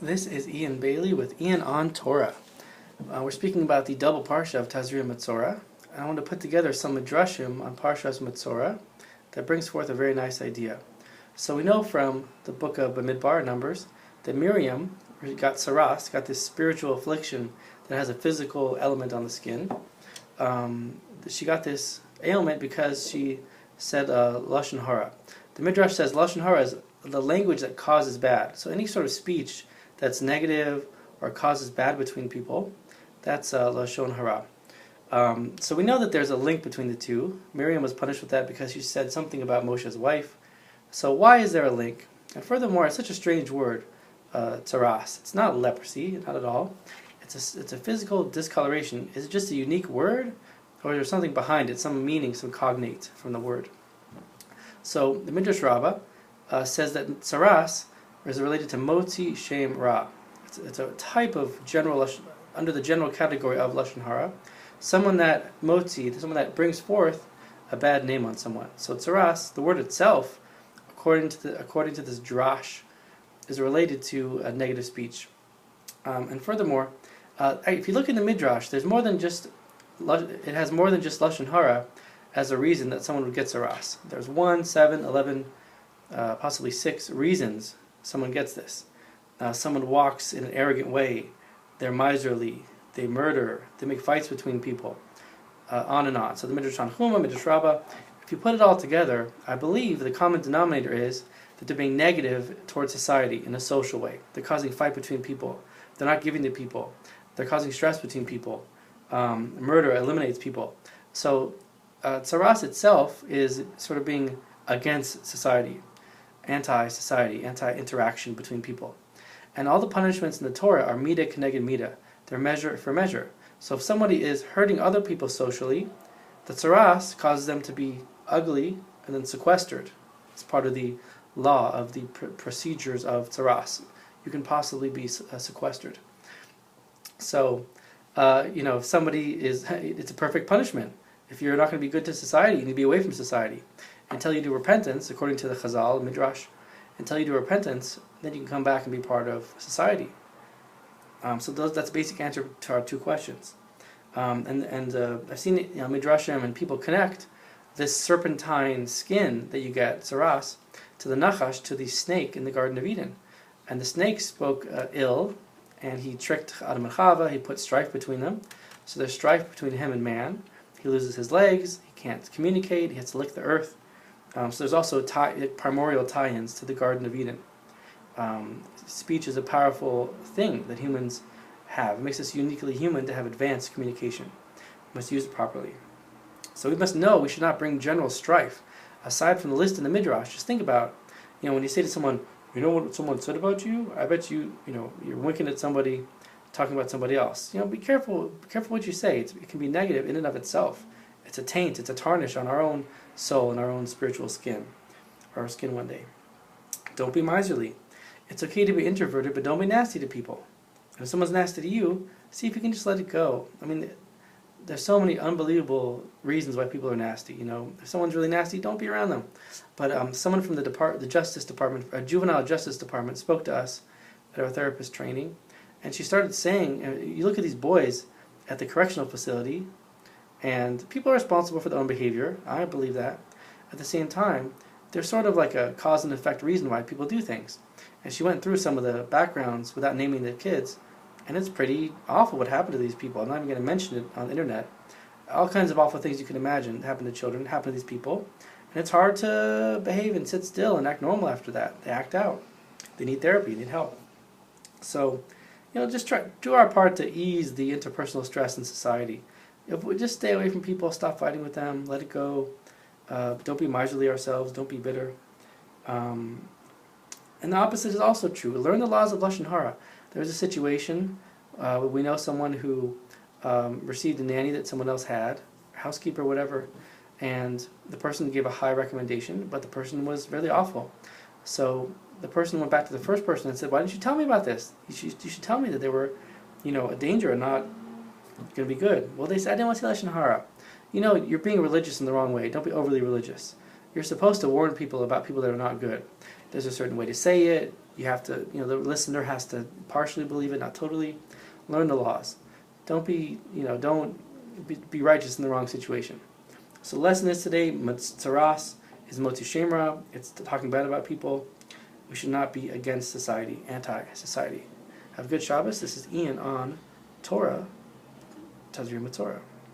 This is Ian Bailey with Ian on Torah. We're speaking about the double parsha of Tazria-Metzora. I want to put together some midrashim on Parshas Metzora that brings forth a very nice idea. So we know from the book of Bamidbar, Numbers, that Miriam got Tzaraat, got this spiritual affliction that has a physical element on the skin. She got this ailment because she said lashin hara. The midrash says lashin hara is the language that causes bad. So any sort of speech that's negative or causes bad between people, that's lashon hara. So we know that there's a link between the two. Miriam was punished with that because she said something about Moshe's wife. So why is there a link? And furthermore, it's such a strange word, tzaras. It's not leprosy, not at all. It's a physical discoloration. Is it just a unique word, or is there something behind it, some meaning, some cognate from the word? So the Midrash Rabbah says that tzaras is related to motzi shem ra. It's a type of general under the general category of lashon hara. Someone that brings forth a bad name on someone. So tzaras, the word itself, according to this Drash, is related to a negative speech. And furthermore, if you look in the midrash, there's more than just it has more than just lashon hara as a reason that someone would get tzaras. There's 1, 7, 11, possibly 6 reasons someone gets this. Someone walks in an arrogant way, they're miserly, they murder, they make fights between people, on and on. So the Midrash Tanchuma, Midrash Rabbah, if you put it all together, I believe the common denominator is that they're being negative towards society in a social way. They're causing fight between people. They're not giving to people. They're causing stress between people. Murder eliminates people. So tzaras itself is sort of being against society, anti-society, anti-interaction between people. And all the punishments in the Torah are midah keneged midah. They're measure for measure. So if somebody is hurting other people socially, the tzaras causes them to be ugly and then sequestered. It's part of the law of the procedures of tzaras. You can possibly be sequestered. So, if somebody it's a perfect punishment. If you're not going to be good to society, you need to be away from society. Until you do repentance, according to the Chazal, Midrash, until you do repentance, then you can come back and be part of society. So that's the basic answer to our 2 questions. I've seen it, Midrashim and people connect this serpentine skin that you get, tzaras, to the Nachash, to the snake in the Garden of Eden. And the snake spoke ill, and he tricked Adam and Chava, he put strife between them. So there's strife between him and man. He loses his legs, he can't communicate, he has to lick the earth. So there's also primordial tie-ins to the Garden of Eden. Speech is a powerful thing that humans have. It makes us uniquely human to have advanced communication. We must use it properly. So we must know we should not bring general strife. Aside from the list in the Midrash, just think about, when you say to someone, you know what someone said about you? I bet you're winking at somebody, talking about somebody else. Be careful what you say. It can be negative in and of itself. It's a taint, it's a tarnish on our own soul and our own spiritual skin, or our skin one day. Don't be miserly. It's okay to be introverted, but don't be nasty to people. And if someone's nasty to you, see if you can just let it go. There's so many unbelievable reasons why people are nasty. If someone's really nasty, don't be around them. But someone from the Justice Department, Juvenile Justice Department, spoke to us at our therapist training, and she started saying, you look at these boys at the correctional facility, and people are responsible for their own behavior. I believe that. At the same time, there's sort of like a cause and effect reason why people do things. And she went through some of the backgrounds without naming the kids, and it's pretty awful what happened to these people. I'm not even going to mention it on the internet. All kinds of awful things you can imagine happen to children, happen to these people. And it's hard to behave and sit still and act normal after that. They act out. They need therapy, they need help. So, just try do our part to ease the interpersonal stress in society. If we just stay away from people, stop fighting with them, let it go. Don't be miserly ourselves, don't be bitter. And the opposite is also true. Learn the laws of lashon hara. There was a situation, we know someone who received a nanny that someone else had, housekeeper, whatever, and the person gave a high recommendation, but the person was really awful. So the person went back to the first person and said, why didn't you tell me about this? You should tell me that they were, a danger and not going to be good. Well, they said, I didn't want to say lashon hara. You're being religious in the wrong way. Don't be overly religious. You're supposed to warn people about people that are not good. There's a certain way to say it. You have to, the listener has to partially believe it, not totally. Learn the laws. Don't be righteous in the wrong situation. So the lesson is today, Tzaras is Moti Shemra. It's talking bad about people. We should not be against society, anti-society. Have a good Shabbos. This is Ian on Torah, Tazria-Metzora.